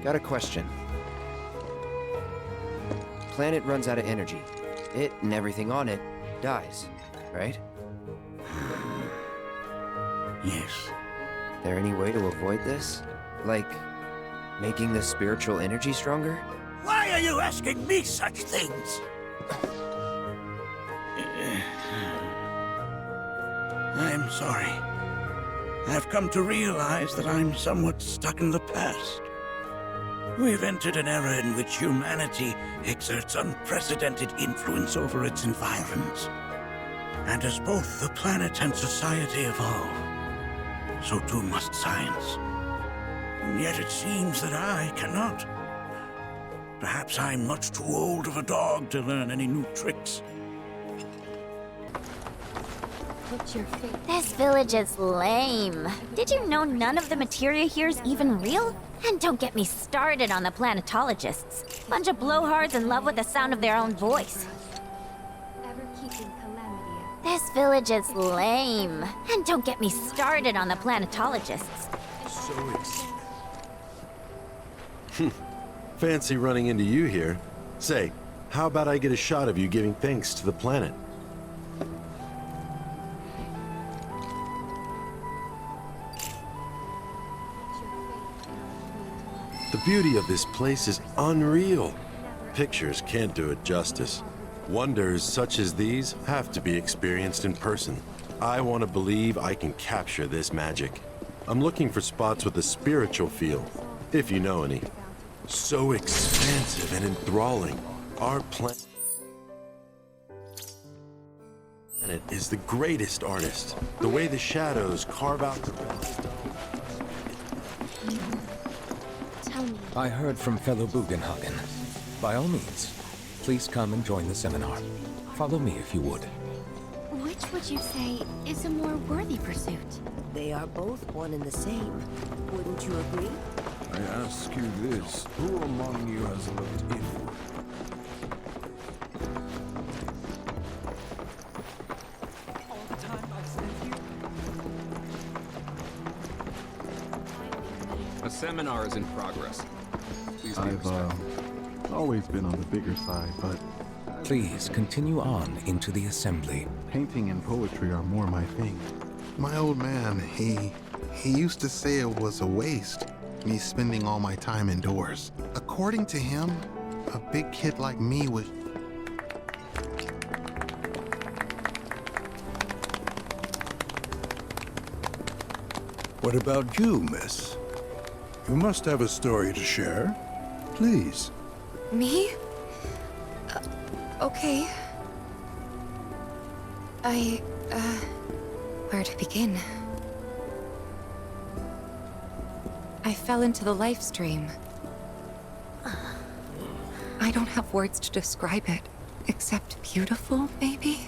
Got a question. Planet runs out of energy. It and everything on it dies, right? Yes. There any way to avoid this? Like, making the spiritual energy stronger? Why are you asking me such things? I'm sorry. I've come to realize that I'm somewhat stuck in the past. We've entered an era in which humanity exerts unprecedented influence over its environs. And as both the planet and society evolve, so too must science. And yet it seems that I cannot. Perhaps I'm much too old of a dog to learn any new tricks. This village is lame. Did you know none of the materia here is even real? And don't get me started on the planetologists. Bunch of blowhards in love with the sound of their own voice. This village is lame. And don't get me started on the planetologists. Fancy running into you here. Say, how about I get a shot of you giving thanks to the planet? The beauty of this place is unreal. Pictures can't do it justice. Wonders such as these have to be experienced in person. I want to believe I can capture this magic. I'm looking for spots with a spiritual feel, if you know any. So expansive and enthralling. Our planet is the greatest artist. The way the shadows carve out the I heard from fellow Bugenhagen. By all means, please come and join the seminar. Follow me if you would. Which would you say is a more worthy pursuit? They are both one and the same. Wouldn't you agree? I ask you this, who among you has looked inward? All the time I've spent here. A seminar is in progress. Please be I've always been on the bigger side, but Please continue on into the assembly. painting and poetry are more my thing. My old man, he used to say it was a waste, me spending all my time indoors. According to him, a big kid like me would... What about you, miss? You must have a story to share. Please. Me? Okay. Where to begin? I fell into the life stream. I don't have words to describe it, except beautiful, maybe?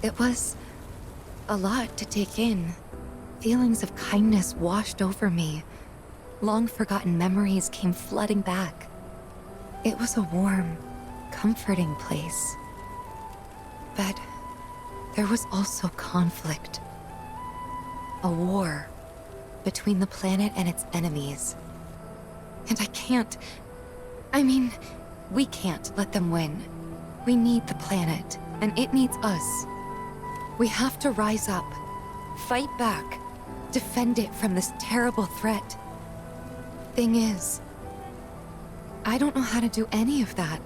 It was a lot to take in. Feelings of kindness washed over me. Long-forgotten memories came flooding back. It was a warm, comforting place. But there was also conflict. A war between the planet and its enemies. And we can't let them win. We need the planet, and it needs us. We have to rise up, fight back, defend it from this terrible threat. Thing is, I don't know how to do any of that.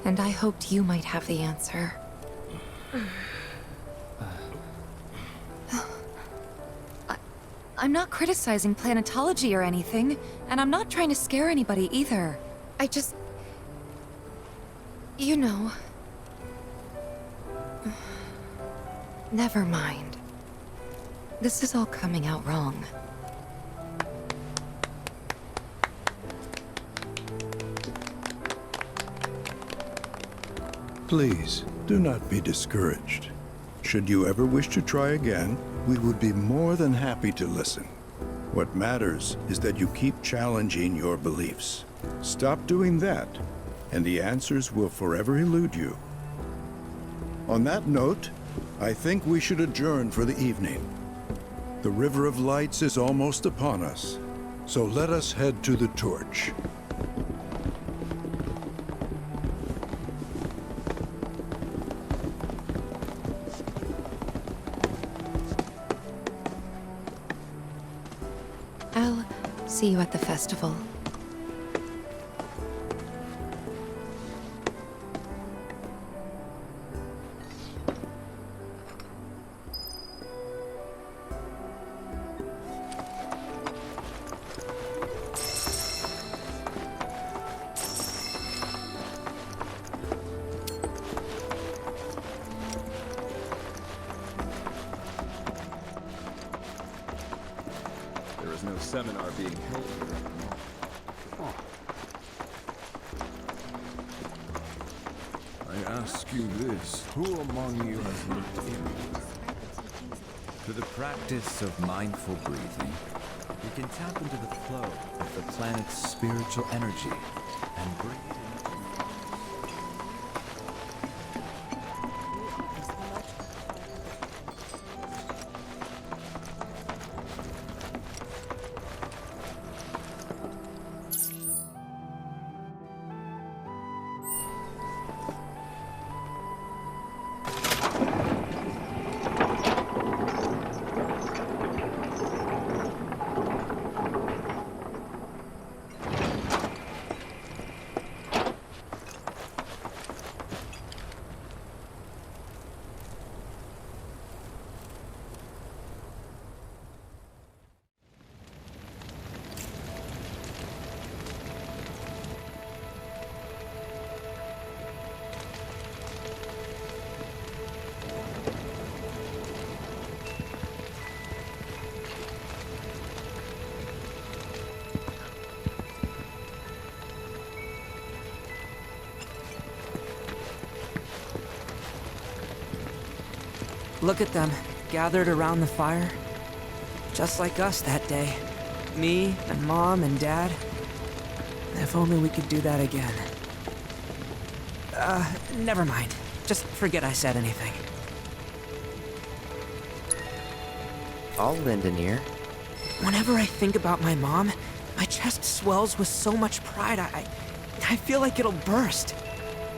And I hoped you might have the answer. I'm not criticizing planetology or anything, and I'm not trying to scare anybody either. I just... You know... Never mind. This is all coming out wrong. Please, do not be discouraged. Should you ever wish to try again, we would be more than happy to listen. What matters is that you keep challenging your beliefs. Stop doing that, and the answers will forever elude you. On that note, I think we should adjourn for the evening. The River of Lights is almost upon us. So let us head to the torch. I'll see you at the festival. There is no seminar being held here at the moment. I ask you this, who among you has looked inward? Through the practice of mindful breathing, we can tap into the flow of the planet's spiritual energy and bring it into Look at them, gathered around the fire. Just like us that day. Me and Mom and Dad. If only we could do that again. Never mind. Just forget I said anything. I'll lend an ear. Whenever I think about my mom, my chest swells with so much pride, I feel like it'll burst.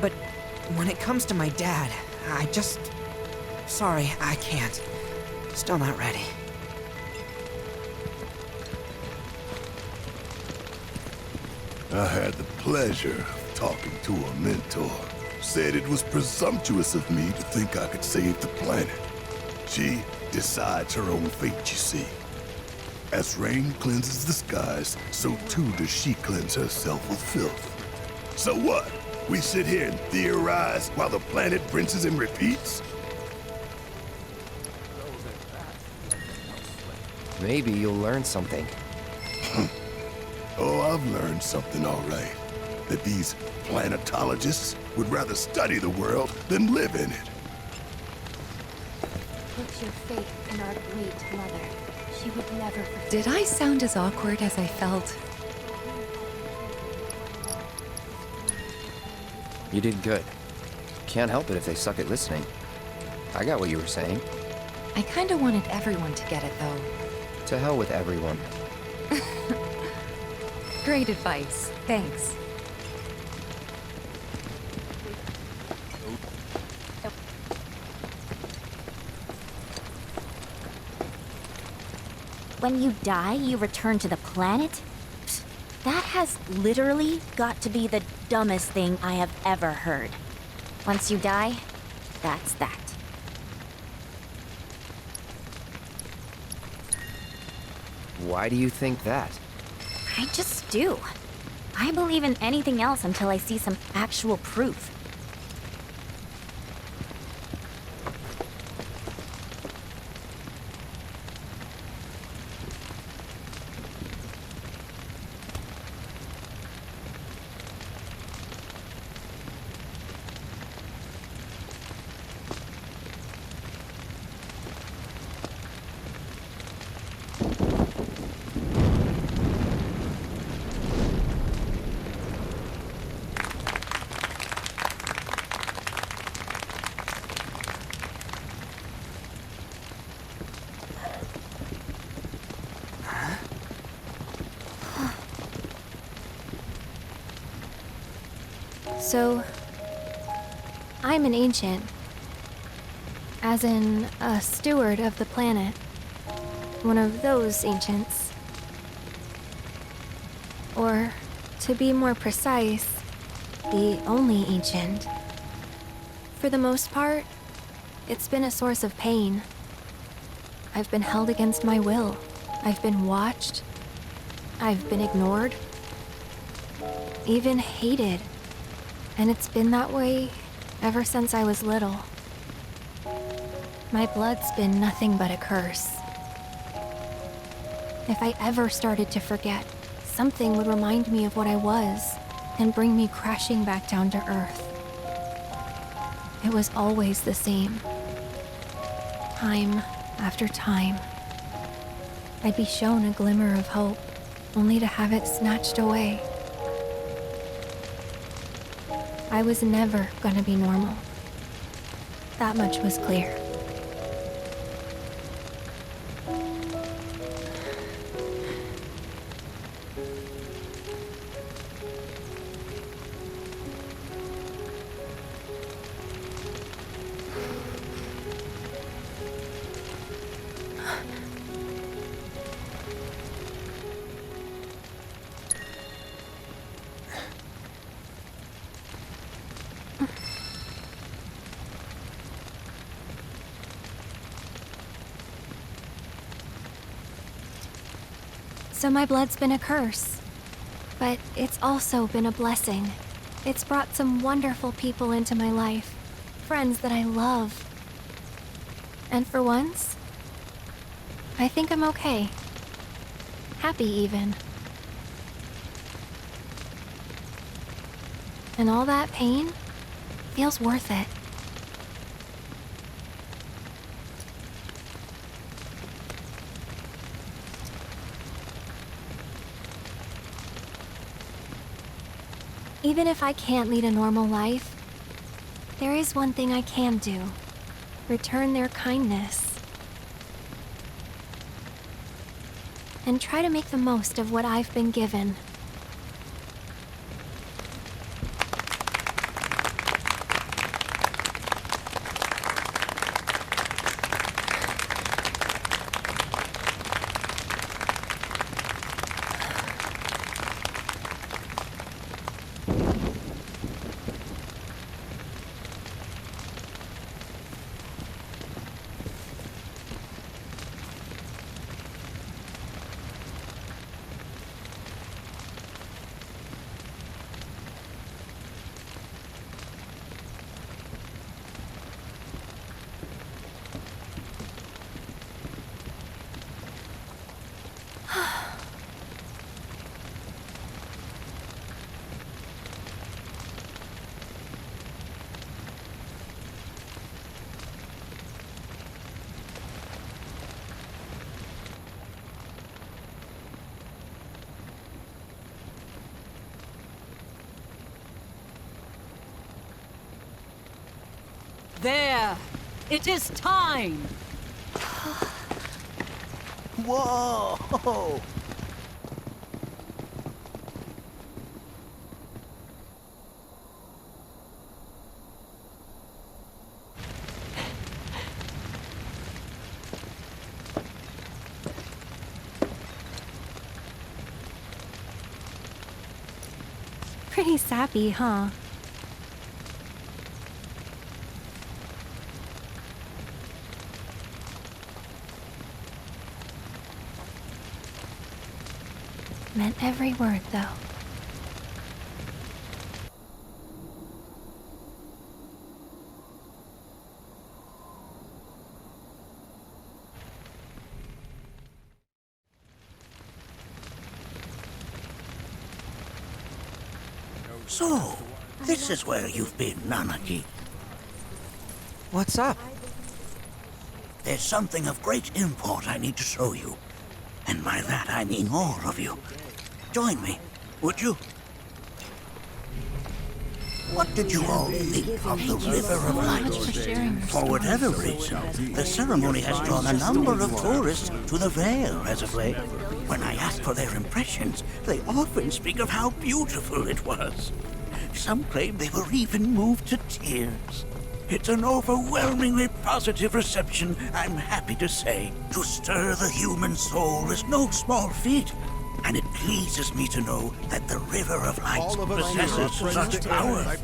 But when it comes to my dad, I just... Sorry, I can't. Still not ready. I had the pleasure of talking to a mentor. Said it was presumptuous of me to think I could save the planet. She decides her own fate, you see. As rain cleanses the skies, so too does she cleanse herself with filth. So what? We sit here and theorize while the planet rinses and repeats? Maybe you'll learn something. Oh, I've learned something all right. That these planetologists would rather study the world than live in it. Put your faith in our great mother. She would never forget. Did I sound as awkward as I felt? You did good. Can't help it if they suck at listening. I got what you were saying. I kinda wanted everyone to get it, though. To hell with everyone. Great advice. Thanks. When you die, you return to the planet? Psst, that has literally got to be the dumbest thing I have ever heard. Once you die, that's that. Why do you think that? I just do. I believe in anything else until I see some actual proof. So, I'm an ancient. As in, a steward of the planet. One of those ancients. Or, to be more precise, the only ancient. For the most part, it's been a source of pain. I've been held against my will. I've been watched. I've been ignored. Even hated. And it's been that way ever since I was little. My blood's been nothing but a curse. If I ever started to forget, something would remind me of what I was and bring me crashing back down to Earth. It was always the same. Time after time. I'd be shown a glimmer of hope, only to have it snatched away. I was never gonna be normal. That much was clear. So my blood's been a curse, but it's also been a blessing. It's brought some wonderful people into my life, friends that I love. And for once, I think I'm okay. Happy even. And all that pain feels worth it. Even if I can't lead a normal life, there is one thing I can do. Return their kindness. And try to make the most of what I've been given. There! It is time! Whoa! Pretty sappy, huh? Meant every word, though. So, this is where you've been, Nanaki. What's up? There's something of great import I need to show you. And by that I mean all of you. Join me, would you? What did you all think of the River of Light? For whatever reason, the ceremony has drawn a number of tourists to the Vale as of late. When I ask for their impressions, they often speak of how beautiful it was. Some claim they were even moved to tears. It's an overwhelmingly positive reception, I'm happy to say. To stir the human soul is no small feat, and it pleases me to know that the River of Light possesses such power.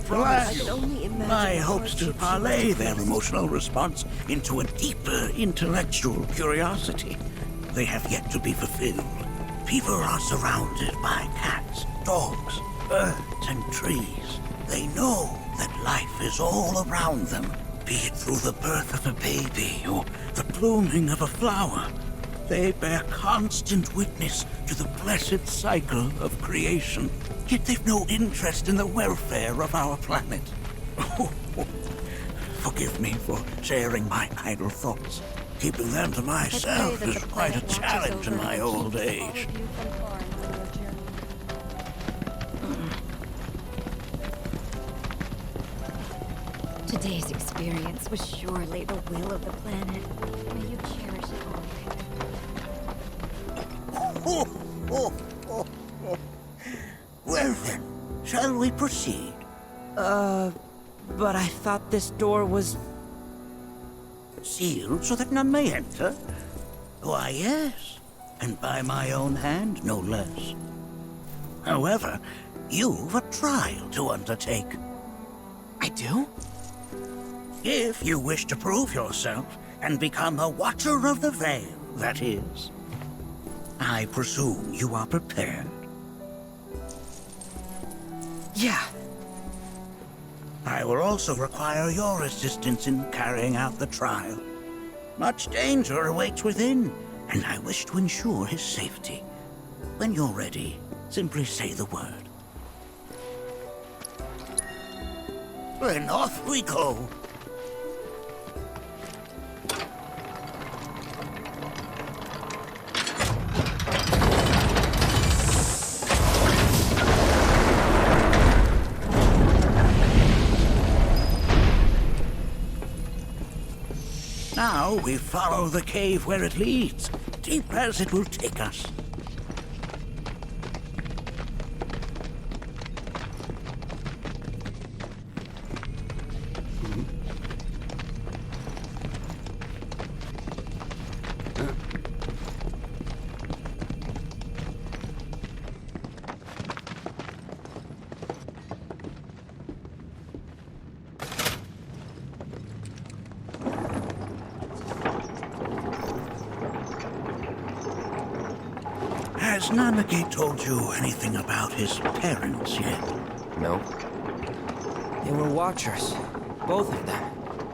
My hopes to parlay their emotional response into a deeper intellectual curiosity. They have yet to be fulfilled. People are surrounded by cats, dogs, birds, and trees. They know that life is all around them, be it through the birth of a baby or the blooming of a flower. They bear constant witness to the blessed cycle of creation, yet they've no interest in the welfare of our planet. Forgive me for sharing my idle thoughts. Keeping them to myself is quite a challenge in my old age. Today's experience was surely the will of the planet. May you cherish it always. Well then, shall we proceed? But I thought this door was... Sealed so that none may enter? Why, yes. And by my own hand, no less. However, you've a trial to undertake. I do? If you wish to prove yourself and become a Watcher of the Veil, that is. I presume you are prepared. Yeah. I will also require your assistance in carrying out the trial. Much danger awaits within, and I wish to ensure his safety. When you're ready, simply say the word. Then off we go. Now we follow the cave where it leads, deep as it will take us. Has Nanagate told you anything about his parents yet? No. They were Watchers, both of them.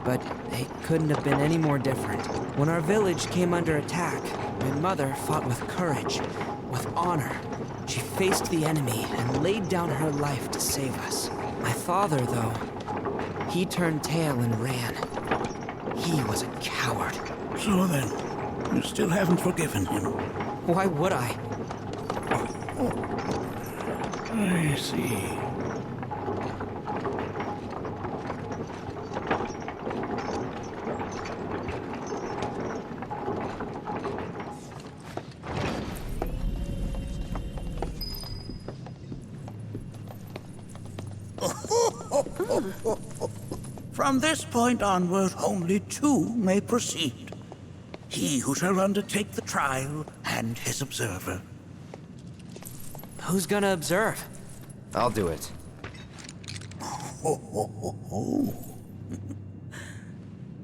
But they couldn't have been any more different. When our village came under attack, my mother fought with courage, with honor. She faced the enemy and laid down her life to save us. My father, though, he turned tail and ran. He was a coward. So then, you still haven't forgiven him? Why would I? I see. From this point onward, only two may proceed. He who shall undertake the trial and his observer. Who's gonna observe? I'll do it.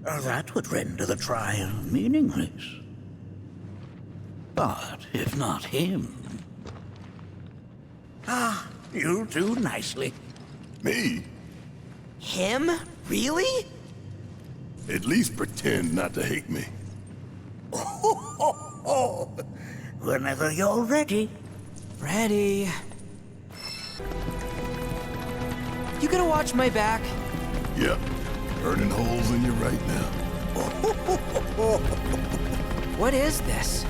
That would render the trial meaningless. But if not him... Ah, you'll do nicely. Me? Him? Really? At least pretend not to hate me. Whenever you're ready. Ready. You gonna watch my back? Yep. Burning holes in you right now. What is this?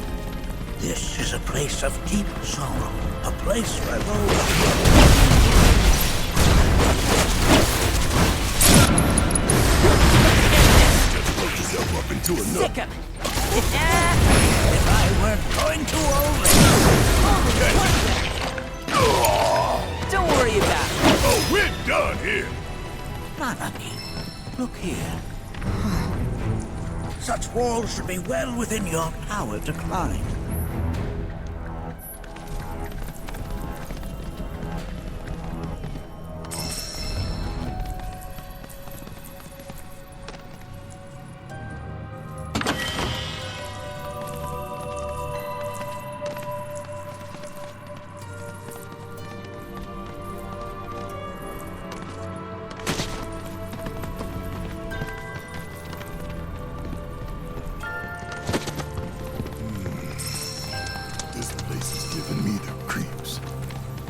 This is a place of deep sorrow. A place where those... Up into a nut. Sick 'em. If I weren't going to Don't worry about it. Oh, we're done! here. Nanaki, look here. Such walls should be well within your power to climb.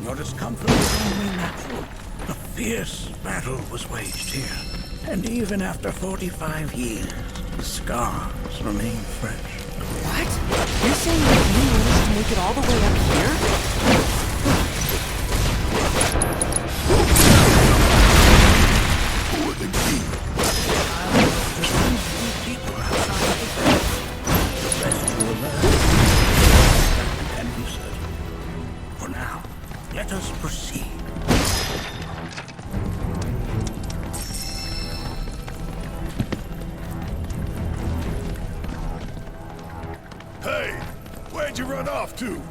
Your discomfort is only natural. A fierce battle was waged here. And even after 45 years, the scars remain fresh. What? You're saying that you managed to make it all the way up here? Who are the key? There's only few people outside the fence. The rest will learn. That can be certain. For now, let us proceed. Hey, where'd you run off to?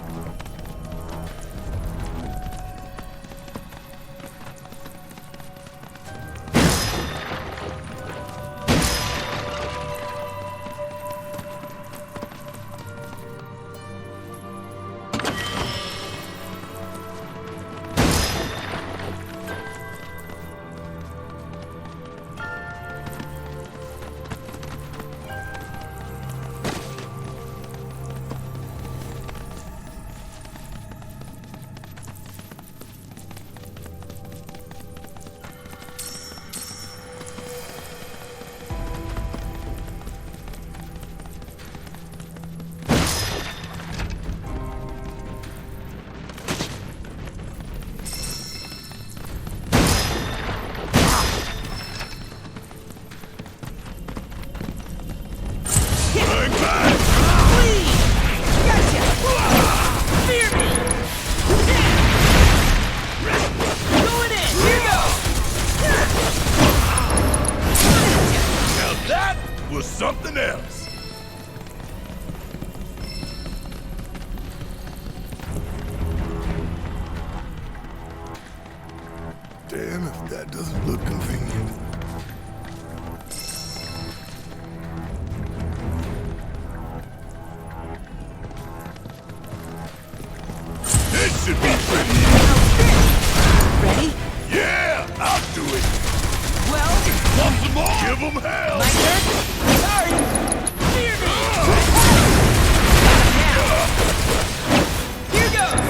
Something else. Damn, if that doesn't look convenient. This should be pretty easy. Ready? Yeah, I'll do it. Well, want some more? Give them hell. My turn? Sorry. Fear me. Here goes.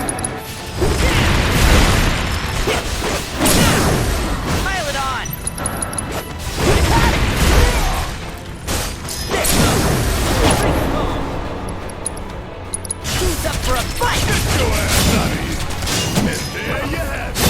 Pile it on. Who's up for a fight? Get your ass out of here. And there you have it.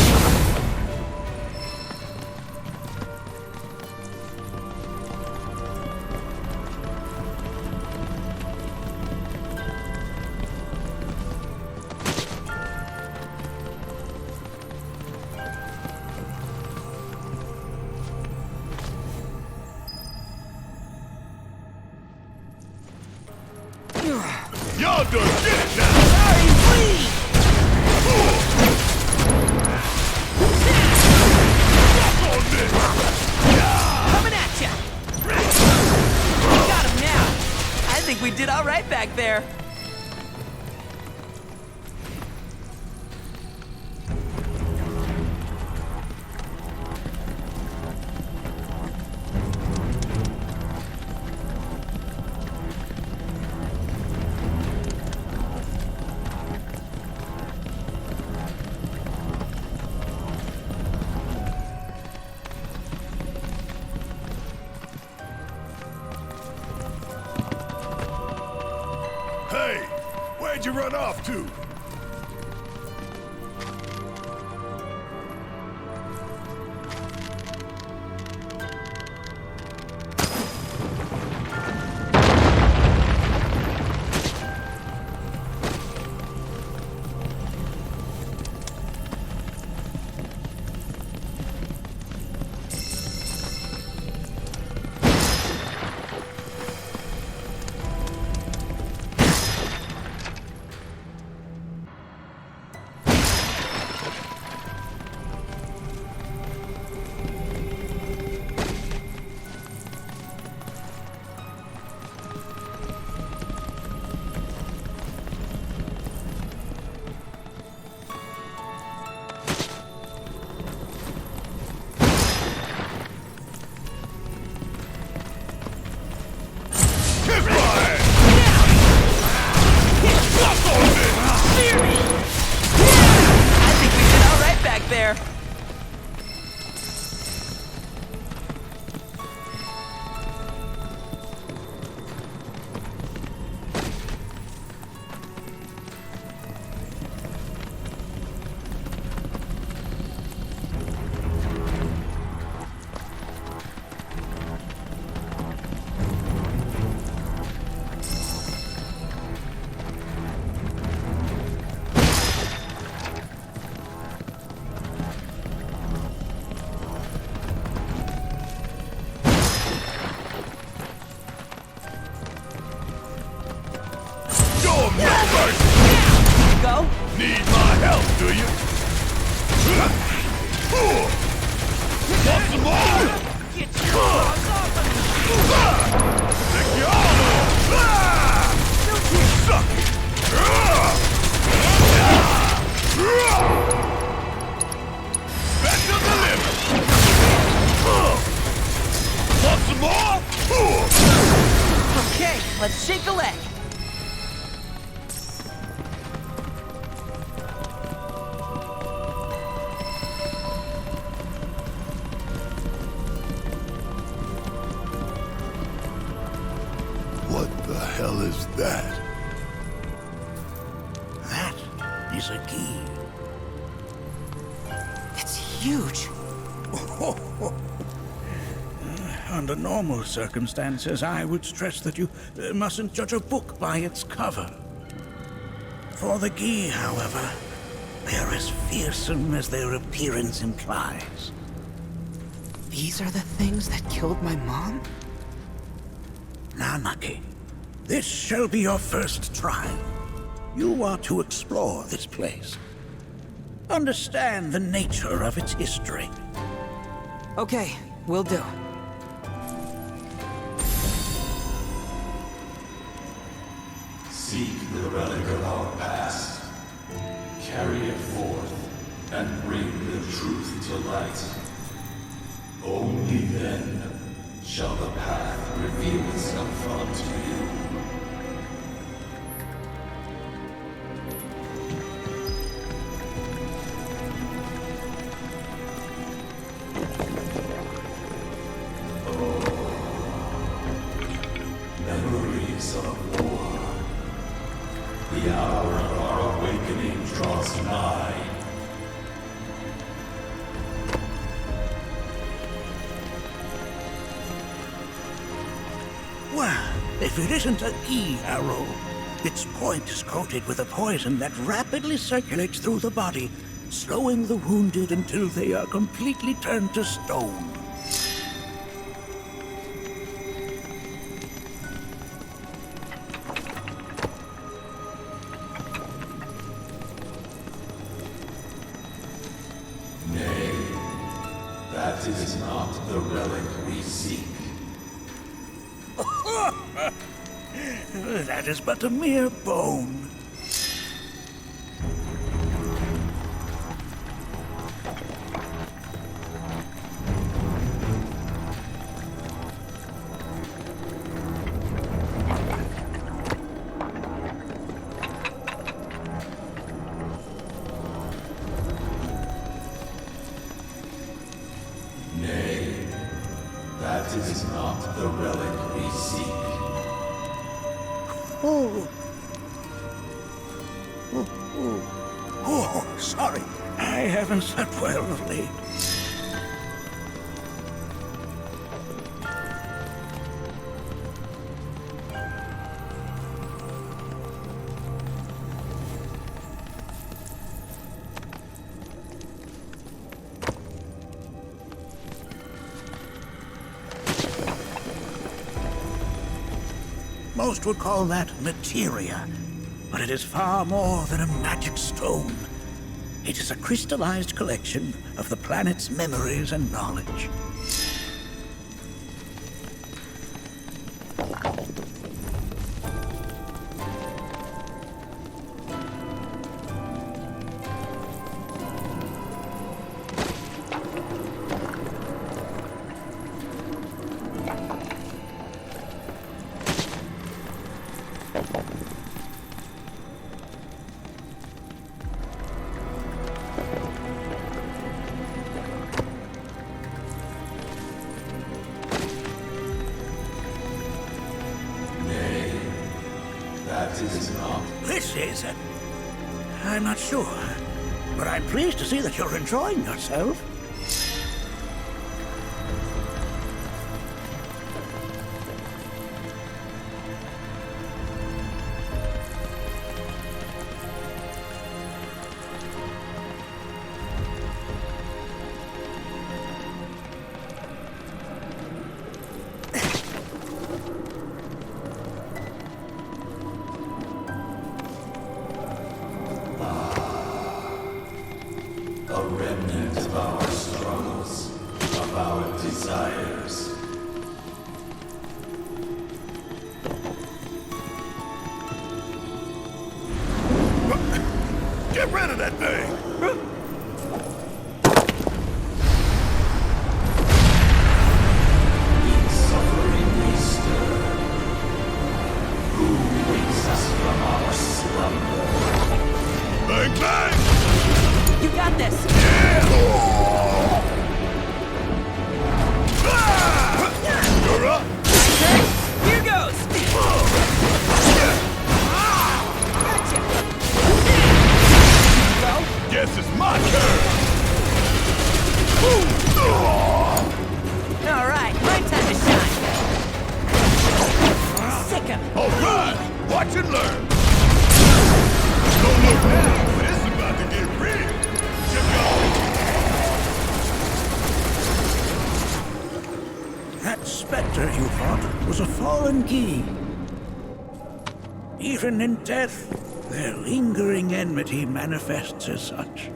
Y'all done did it now! Sorry, please! Walk on this! Coming at ya! Got him now! I think we did all right back there. Hey, where'd you run off to? there. Go. Need my help, do you? Want some more? Get your paws off of Don't you suck it! Special delivery! Want some more? Okay, let's shake a leg. What the hell is that? That is a key. It's huge. Under normal circumstances, I would stress that you mustn't judge a book by its cover. For the Gi, however, they're as fearsome as their appearance implies. These are the things that killed my mom? Nanaki, this shall be your first trial. You are to explore this place. Understand the nature of its history. Okay, will do. Seek the relic of our past. Carry it forth and bring the truth to light. Only then shall the path reveal itself unto you. Memories of war. The hour of our awakening draws nigh. Well, if it isn't a Gi arrow, its point is coated with a poison that rapidly circulates through the body, slowing the wounded until they are completely turned to stone. Nay, that is not the relic we seek. That is but a mere bone. Nay, that is not the relic we seek. Oh. Oh, sorry. I haven't slept well of late. Most would call that materia, but it is far more than a magic stone. It is a crystallized collection of the planet's memories and knowledge. this is? I'm not sure. But I'm pleased to see that you're enjoying yourself. A remnant of our struggles, of our desires. Get rid of that thing! In suffering we stir. Who wakes us from our slumber? Bang, bang! You got this! You're up! Here goes! Guess it's my turn! Alright, my time to shine! Sick him! Alright! Watch and learn! Don't look now, but it's about to get real! Check That specter, you thought, was a fallen key. Even in death, their lingering enmity manifests as such.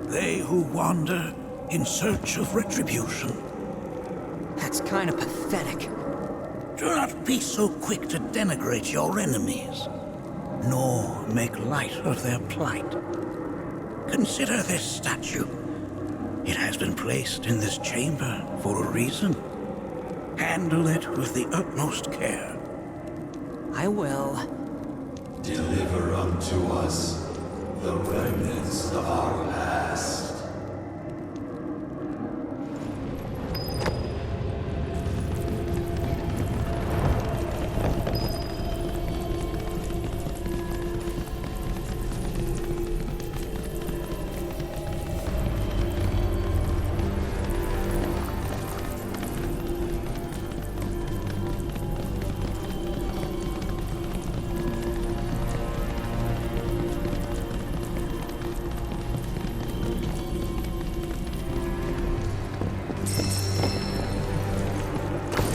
They who wander in search of retribution. That's kind of pathetic. Do not be so quick to denigrate your enemies, nor make light of their plight. Consider this statue. It has been placed in this chamber for a reason. Handle it with the utmost care. I will. Deliver unto us the remnants of our past.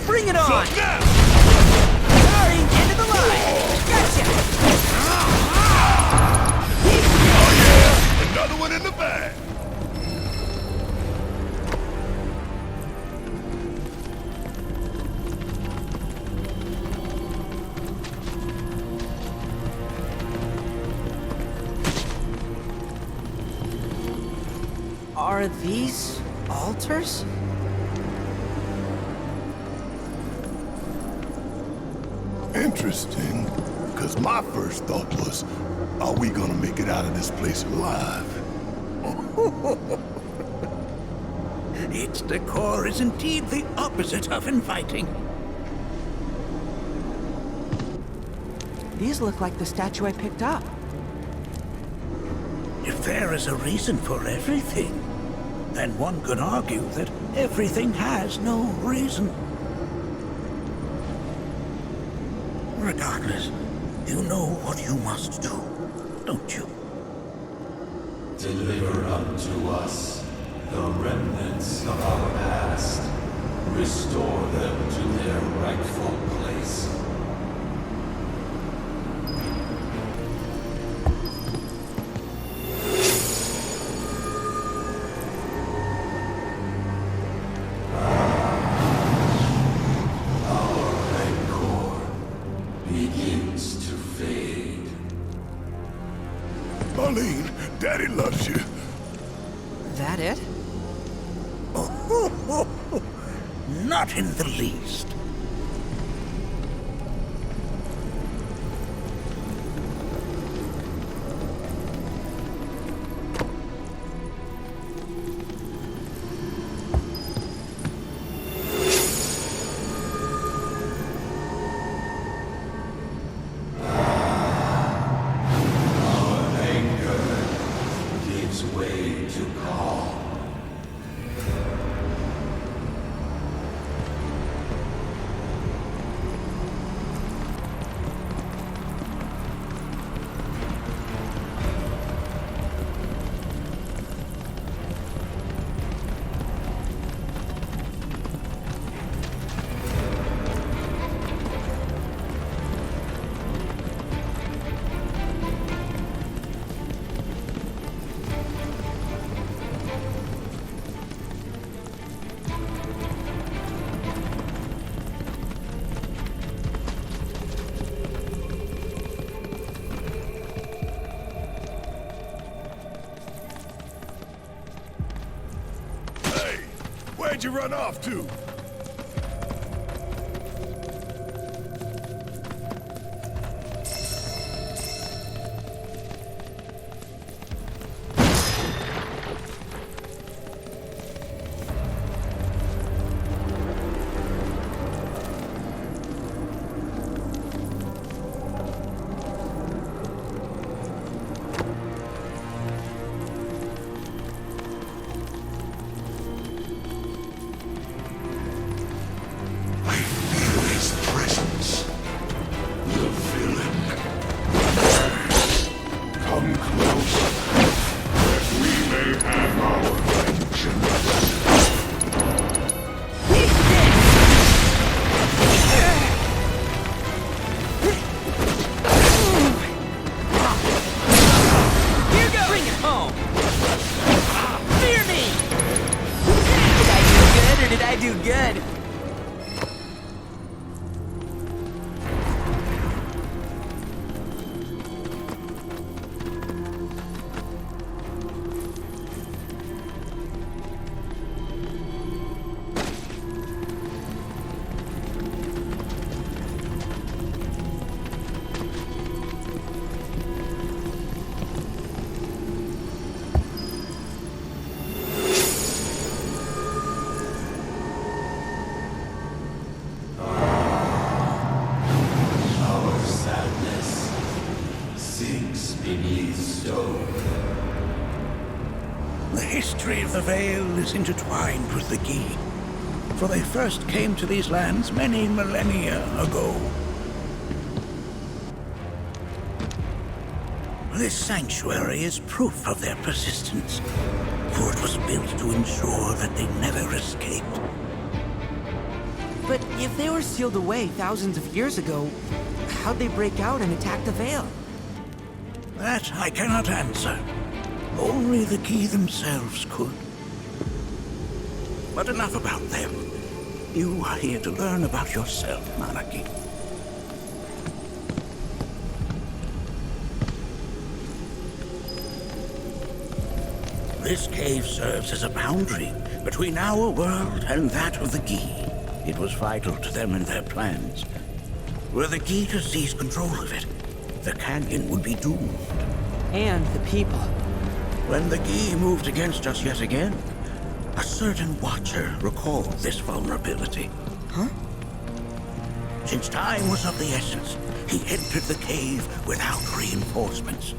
Bring it on! now! Sorry, end of the line! Gotcha! Oh yeah! Another one in the bag! Are these altars? Interesting, because my first thought was, are we gonna make it out of this place alive? Its decor is indeed the opposite of inviting. These look like the statue I picked up. If there is a reason for everything, then one could argue that everything has no reason. Regardless, you know what you must do, don't you? Deliver unto us the remnants of our past. Restore them to their rightful place. Marlene, Daddy loves you. That it? Not in the least. Where'd you run off to? The history of the Vale is intertwined with the Gi, for they first came to these lands many millennia ago. This sanctuary is proof of their persistence, for it was built to ensure that they never escaped. But if they were sealed away thousands of years ago, how'd they break out and attack the Vale? That I cannot answer. Only the Gi themselves could. But enough about them. You are here to learn about yourself, Manaki. This cave serves as a boundary between our world and that of the Gi. It was vital to them and their plans. Were the Gi to seize control of it, the canyon would be doomed. And the people. When the Gi moved against us yet again, a certain Watcher recalled this vulnerability. Huh? Since time was of the essence, he entered the cave without reinforcements.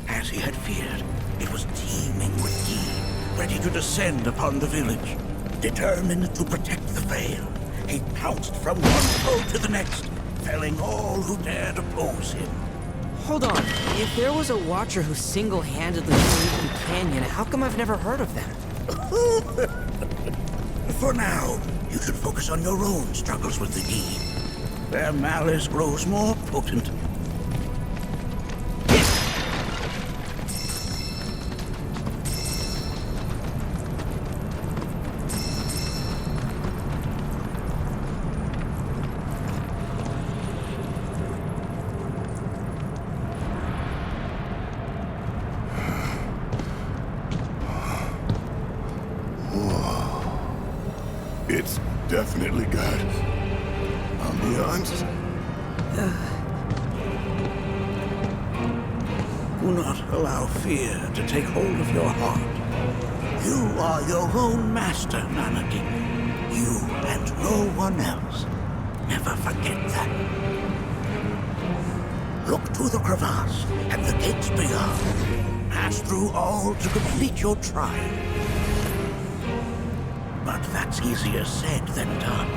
As he had feared, it was teeming with Gi, ready to descend upon the village. Determined to protect the Vale, he pounced from one foe to the next, felling all who dared oppose him. Hold on. If there was a Watcher who single-handedly saved the canyon, how come I've never heard of them? For now, you should focus on your own struggles with the Gi. Their malice grows more potent. It's definitely got ambiance. Do not allow fear to take hold of your heart. You are your own master, Manaki. You and no one else. Never forget that. Look to the crevasse and the gates beyond. Pass through all to complete your trial. But that's easier said than done.